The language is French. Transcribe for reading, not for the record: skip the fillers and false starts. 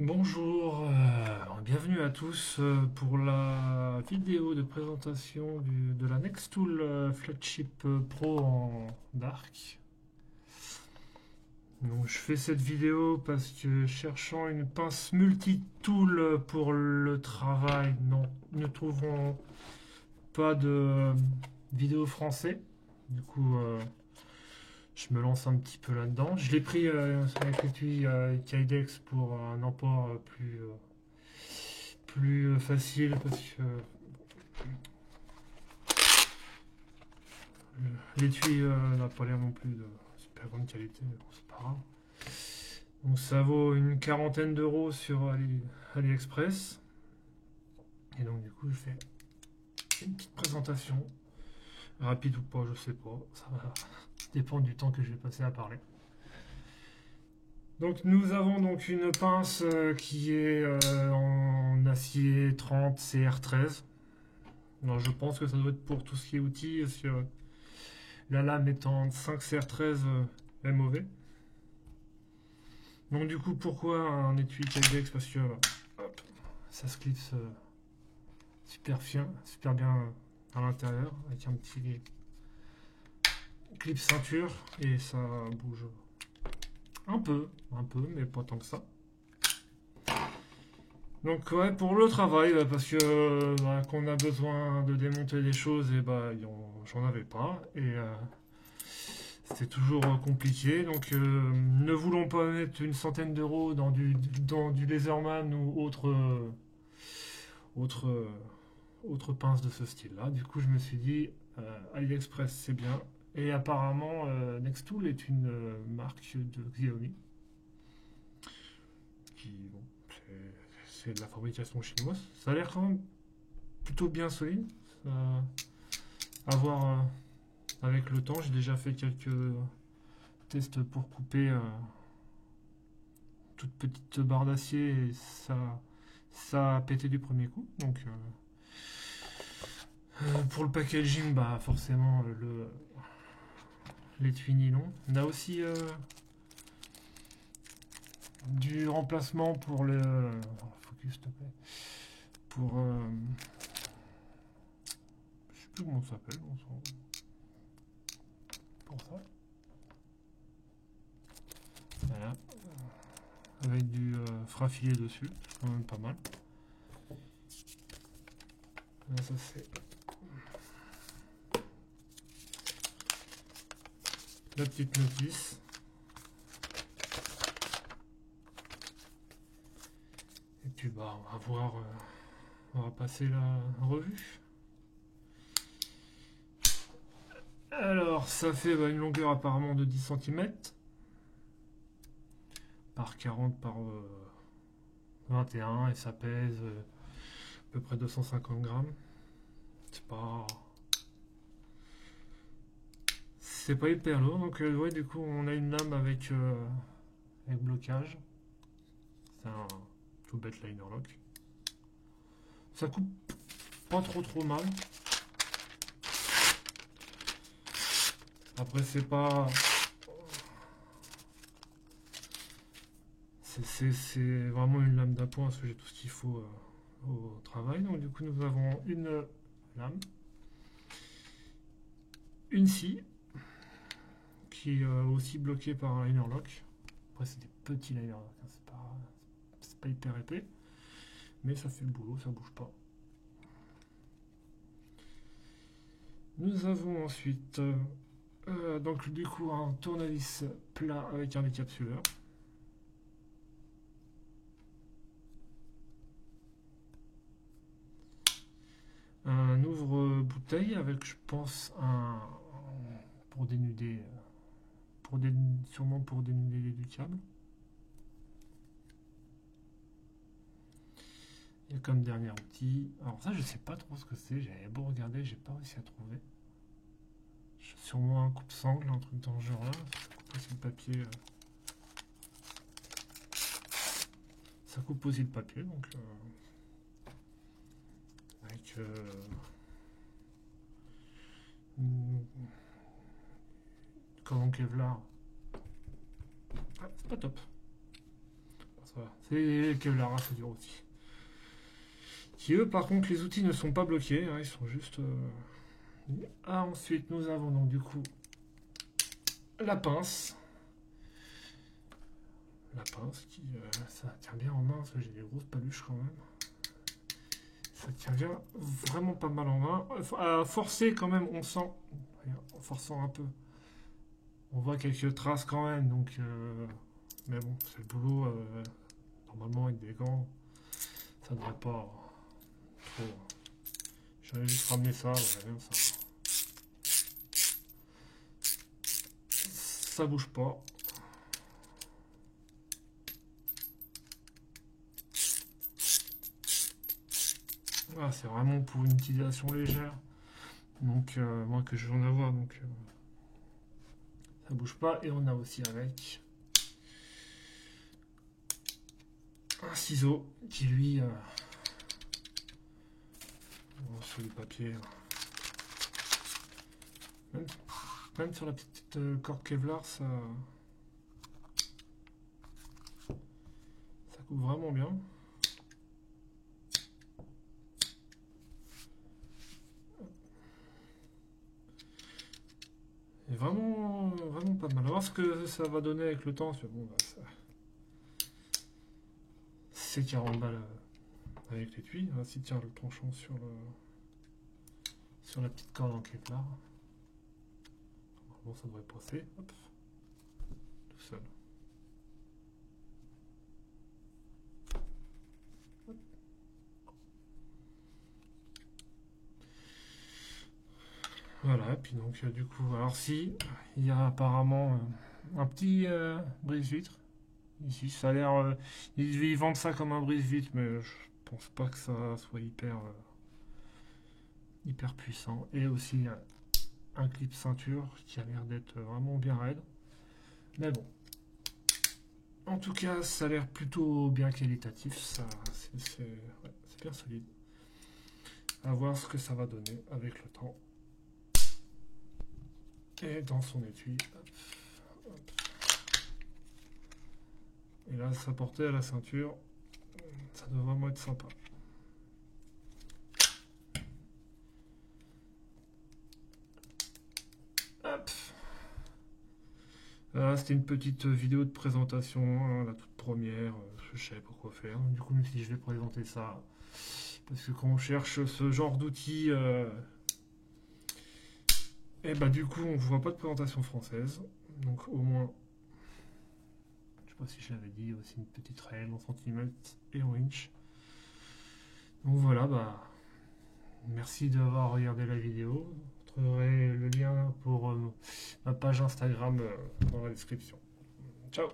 Bonjour, bienvenue à tous pour la vidéo de présentation de la Nextool Flagship Pro en Dark. Donc, je fais cette vidéo parce que cherchant une pince multi-tool pour le travail, non, ne trouverons pas de vidéo français. Du coup, je me lance un petit peu là-dedans. Je l'ai pris avec l'étui Kydex pour un emport plus facile parce que l'étui n'a pas l'air non plus de super grande qualité, mais bon, c'est pas grave. Donc ça vaut une quarantaine d'euros sur AliExpress. Et donc du coup je fais une petite présentation, rapide ou pas, je sais pas, ça va dépendre du temps que je vais passer à parler. Donc nous avons donc une pince qui est en acier 30 CR13. Alors, je pense que ça doit être pour tout ce qui est outils, parce que la lame est en 5 CR13 MOV. Donc du coup, pourquoi un étui Kydex? Parce que hop, ça se clipse super bien à l'intérieur, avec un petit clip ceinture, et ça bouge un peu, mais pas tant que ça. Donc ouais, pour le travail, parce que qu'on a besoin de démonter des choses, et j'en avais pas, et c'était toujours compliqué. Donc ne voulons pas mettre une centaine d'euros dans du Laserman ou autre, euh, autre pince de ce style-là. Du coup, je me suis dit, AliExpress, c'est bien. Et apparemment, Nextool est une marque de Xiaomi. Bon, c'est de la fabrication chinoise. Ça a l'air quand même plutôt bien solide. À voir avec le temps. J'ai déjà fait quelques tests pour couper toute petite barre d'acier et ça a pété du premier coup. Donc pour le packaging, bah forcément l'étui nylon. On a aussi du remplacement pour le focus s'il te plaît. Pour je sais plus comment ça s'appelle pour ça. Voilà. Avec du frappillé dessus, c'est quand même pas mal. Là, ça c'est la petite notice. Et puis bah on va voir, on va passer la revue. Alors ça fait une longueur apparemment de 10 centimètres par 40 par 21 et ça pèse à peu près 250 grammes. C'est pas c'est pas hyper lourd, donc ouais, du coup on a une lame avec blocage. C'est un tout bête liner lock. Ça coupe pas trop mal. Après c'est pas c'est vraiment une lame d'appoint parce que j'ai tout ce qu'il faut au travail. Donc du coup nous avons une lame, une scie qui est aussi bloquée par un liner lock. Après c'est des petits liner lock, hein, c'est pas hyper épais, mais ça fait le boulot, ça bouge pas. Nous avons ensuite donc du coup un tournevis plat avec un décapsuleur. Un ouvre-bouteille avec, je pense, un pour dénuder, sûrement pour dénuder du câble. Et comme dernier outil, alors ça je sais pas trop ce que c'est, j'avais beau regarder, j'ai pas réussi à trouver. Sûrement un coupe-sangle, un truc dans ce genre là, ça coupe aussi le papier. Ça coupe aussi le papier, donc avec une collant Kevlar. Ah, c'est pas top. Ça va. C'est Kevlar, ça dure aussi. Qui eux, par contre, les outils ne sont pas bloqués, hein, ils sont juste... Ah, ensuite, nous avons donc du coup la pince. La pince qui... ça tient bien en main, parce que j'ai des grosses paluches quand même. Ça tient bien vraiment pas mal en main. À forcer quand même, on sent... En forçant un peu. On voit quelques traces quand même, donc... mais bon, c'est le boulot. Normalement, avec des gants, ça ne devrait pas trop... J'avais juste ramené ça, voilà, ça. Ça bouge pas. Voilà, c'est vraiment pour une utilisation légère. Donc, moi que je vais en avoir, donc ça bouge pas. Et on a aussi avec un ciseau qui lui, sur le papier, même sur la petite corde Kevlar, ça coupe vraiment bien. Et vraiment pas mal. On va voir ce que ça va donner avec le temps. Bon, bah, c'est 40 balles avec l'étui. On va s'y tient le tranchant sur la petite corde en Kevlar. Bon, ça devrait passer. Hop. Tout seul. Hop. Voilà, et puis donc du coup, alors si, il y a apparemment un petit brise-vitre. Ici, ça a l'air... ils vendent ça comme un brise-vitre, mais je pense pas que ça soit hyper puissant. Et aussi un clip ceinture qui a l'air d'être vraiment bien raide. Mais bon. En tout cas, ça a l'air plutôt bien qualitatif. C'est bien solide. À voir ce que ça va donner avec le temps. Et dans son étui. Hop, hop. Et là, ça portait à la ceinture. Ça doit vraiment être sympa. Hop. C'était une petite vidéo de présentation, hein, la toute première. Je sais pas quoi faire. Du coup, même si je vais présenter ça. Parce que quand on cherche ce genre d'outils, et bah du coup, on voit pas de présentation française. Donc au moins, je sais pas si je l'avais dit, aussi une petite rail en centimètres et en inch. Donc voilà, bah merci d'avoir regardé la vidéo. Vous trouverez le lien pour ma page Instagram dans la description. Ciao!